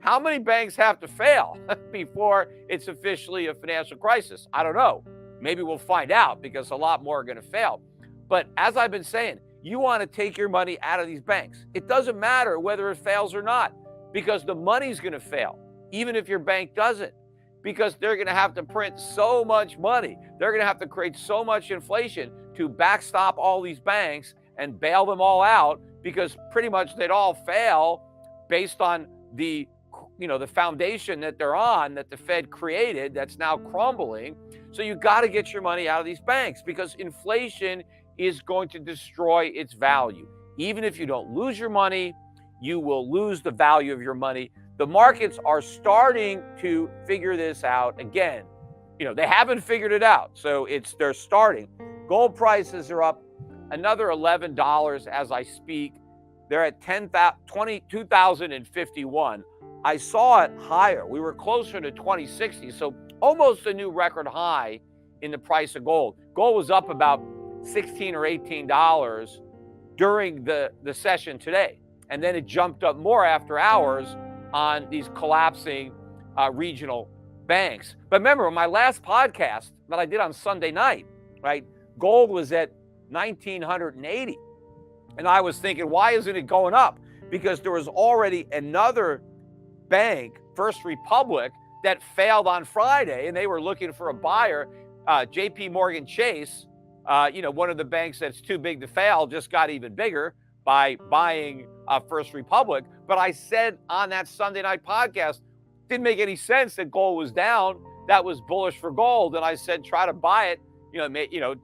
How many banks have to fail before it's officially a financial crisis? I don't know. Maybe we'll find out because a lot more are going to fail. But as I've been saying, you want to take your money out of these banks. It doesn't matter whether it fails or not because the money's going to fail, even if your bank doesn't, because they're going to have to print so much money. They're going to have to create so much inflation to backstop all these banks and bail them all out because pretty much they'd all fail based on the foundation that they're on, that the Fed created, that's now crumbling. So you got to get your money out of these banks because inflation is going to destroy its value. Even if you don't lose your money, you will lose the value of your money. The markets are starting to figure this out. Again, they haven't figured it out. So they're starting. Gold prices are up another $11 as I speak. They're at 22,051. I saw it higher. We were closer to 2060, so almost a new record high in the price of gold. Gold was up about $16 or $18 during the session today, and then it jumped up more after hours on these collapsing regional banks. But remember, my last podcast that I did on Sunday night, right, gold was at 1,980. And I was thinking, why isn't it going up? Because there was already another bank, First Republic, that failed on Friday, and they were looking for a buyer. JP Morgan Chase, one of the banks that's too big to fail, just got even bigger by buying First Republic. But I said on that Sunday night podcast, didn't make any sense that gold was down. That was bullish for gold. And I said, try to buy it,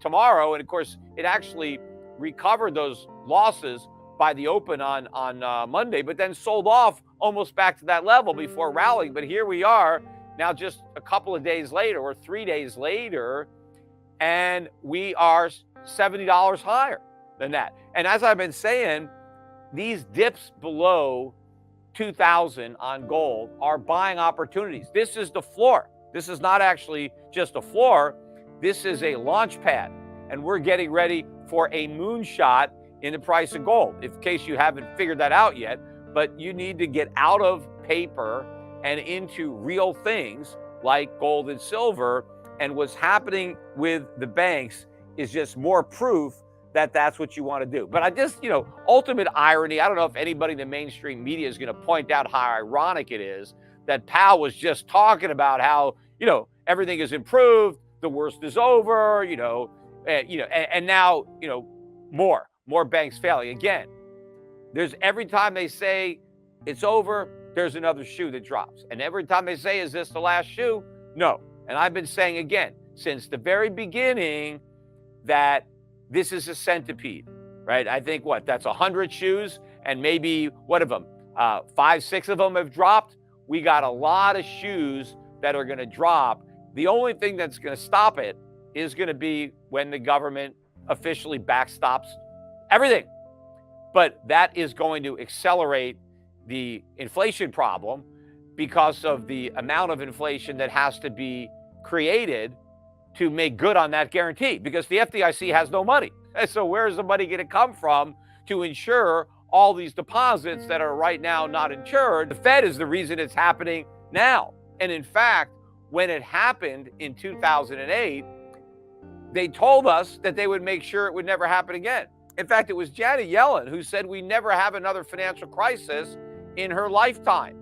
tomorrow. And of course, it actually recovered those losses by the open on Monday, but then sold off almost back to that level before rallying. But here we are now, just a couple of days later or 3 days later, and we are $70 higher than that. And as I've been saying, these dips below 2,000 on gold are buying opportunities. This is the floor. This is not actually just a floor. This is a launch pad, and we're getting ready for a moonshot in the price of gold, in case you haven't figured that out yet. But you need to get out of paper and into real things like gold and silver. And what's happening with the banks is just more proof that that's what you want to do. But I just, ultimate irony, I don't know if anybody in the mainstream media is going to point out how ironic it is that Powell was just talking about how, everything is improved, the worst is over, and now, more banks failing. Again, there's every time they say it's over, there's another shoe that drops. And every time they say, is this the last shoe? No. And I've been saying again, since the very beginning, that this is a centipede, right? I think that's 100 shoes, and maybe what of them? 5, 6 of them have dropped. We got a lot of shoes that are going to drop. The only thing that's going to stop it is going to be when the government officially backstops everything. But that is going to accelerate the inflation problem because of the amount of inflation that has to be created to make good on that guarantee, because the FDIC has no money. So where's the money going to come from to insure all these deposits that are right now not insured? The Fed is the reason it's happening now. And in fact, when it happened in 2008, they told us that they would make sure it would never happen again. In fact, it was Janet Yellen who said we never have another financial crisis in her lifetime.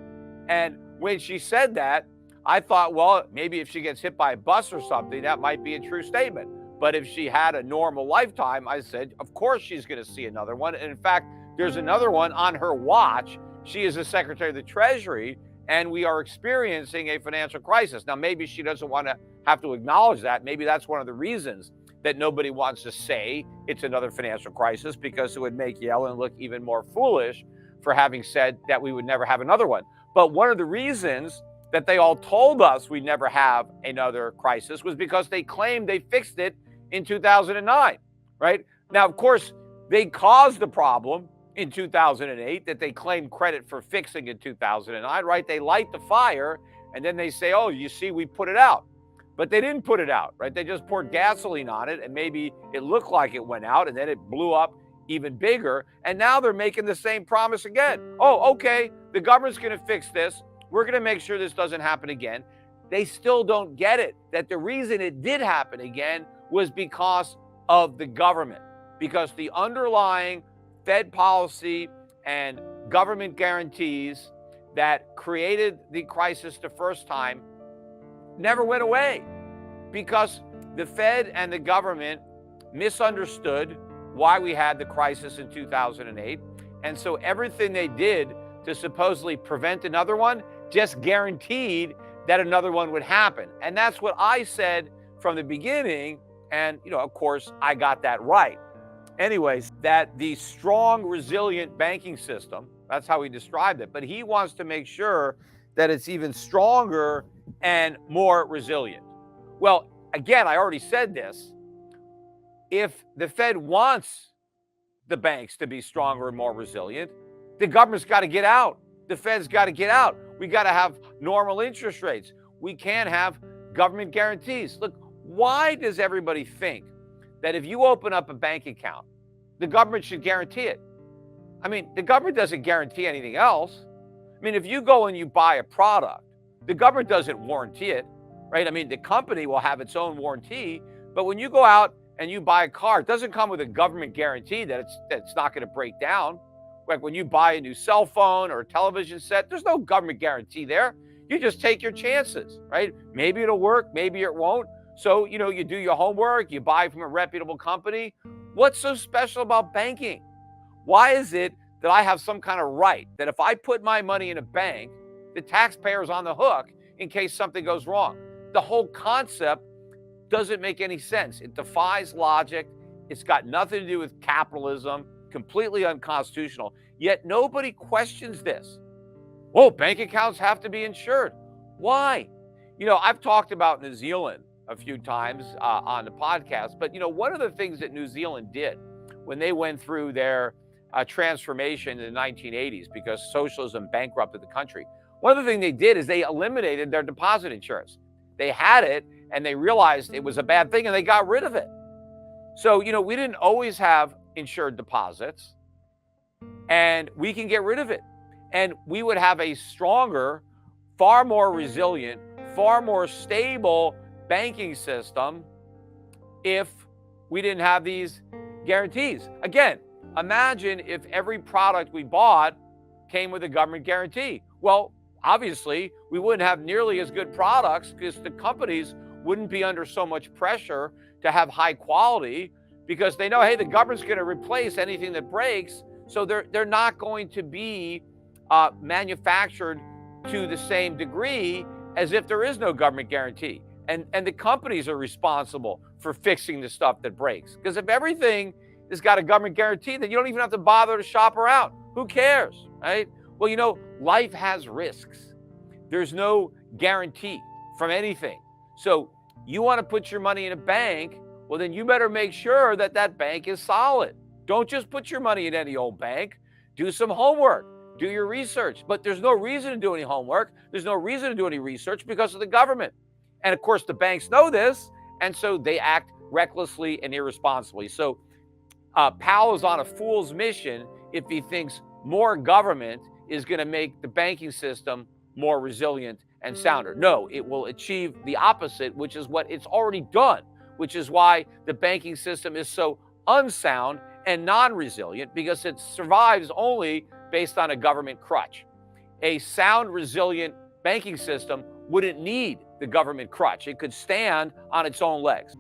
And when she said that, I thought, well, maybe if she gets hit by a bus or something, that might be a true statement. But if she had a normal lifetime, I said, of course she's going to see another one. And in fact, there's another one on her watch. She is the Secretary of the Treasury, and we are experiencing a financial crisis. Now, maybe she doesn't want to have to acknowledge that. Maybe that's one of the reasons that nobody wants to say it's another financial crisis, because it would make Yellen look even more foolish for having said that we would never have another one. But one of the reasons that they all told us we'd never have another crisis was because they claimed they fixed it in 2009, right? Now, of course, they caused the problem in 2008 that they claimed credit for fixing in 2009, right? They light the fire and then they say, oh, you see, we put it out. But they didn't put it out, right? They just poured gasoline on it, and maybe it looked like it went out, and then it blew up even bigger. And now they're making the same promise again. Oh, okay, the government's going to fix this. We're going to make sure this doesn't happen again. They still don't get it, that the reason it did happen again was because of the government, because the underlying Fed policy and government guarantees that created the crisis the first time never went away, because the Fed and the government misunderstood why we had the crisis in 2008. And so everything they did to supposedly prevent another one just guaranteed that another one would happen. And that's what I said from the beginning. And, of course, I got that right. Anyways, that the strong, resilient banking system, that's how he described it. But he wants to make sure that it's even stronger and more resilient. Well, again, I already said this. If the Fed wants the banks to be stronger and more resilient, the government's got to get out. The Fed's got to get out. We got to have normal interest rates. We can't have government guarantees. Look, why does everybody think that if you open up a bank account, the government should guarantee it? I mean, the government doesn't guarantee anything else. I mean, if you go and you buy a product, the government doesn't warranty it, right? I mean, the company will have its own warranty, but when you go out and you buy a car, it doesn't come with a government guarantee that it's not going to break down. Like when you buy a new cell phone or a television set, there's no government guarantee there. You just take your chances, right? Maybe it'll work, maybe it won't. So, you do your homework, you buy from a reputable company. What's so special about banking? Why is it that I have some kind of right that if I put my money in a bank, the taxpayer's on the hook in case something goes wrong? The whole concept doesn't make any sense. It defies logic. It's got nothing to do with capitalism, completely unconstitutional. Yet nobody questions this. Oh, bank accounts have to be insured. Why? I've talked about New Zealand a few times on the podcast, but one of the things that New Zealand did when they went through their transformation in the 1980s, because socialism bankrupted the country, one of the things they did is they eliminated their deposit insurance. They had it and they realized it was a bad thing and they got rid of it. So, we didn't always have insured deposits, and we can get rid of it. And we would have a stronger, far more resilient, far more stable banking system if we didn't have these guarantees. Again, imagine if every product we bought came with a government guarantee. Well, obviously, we wouldn't have nearly as good products because the companies wouldn't be under so much pressure to have high quality, because they know, hey, the government's going to replace anything that breaks. So they're not going to be manufactured to the same degree as if there is no government guarantee. And the companies are responsible for fixing the stuff that breaks. Because if everything has got a government guarantee, then you don't even have to bother to shop around. Who cares, right? Well, life has risks. There's no guarantee from anything. So you want to put your money in a bank, well, then you better make sure that that bank is solid. Don't just put your money in any old bank. Do some homework. Do your research. But there's no reason to do any homework. There's no reason to do any research because of the government. And of course, the banks know this, and so they act recklessly and irresponsibly. So Powell is on a fool's mission if he thinks more government is going to make the banking system more resilient and sounder. No, it will achieve the opposite, which is what it's already done, which is why the banking system is so unsound and non-resilient, because it survives only based on a government crutch. A sound, resilient banking system wouldn't need the government crutch. It could stand on its own legs.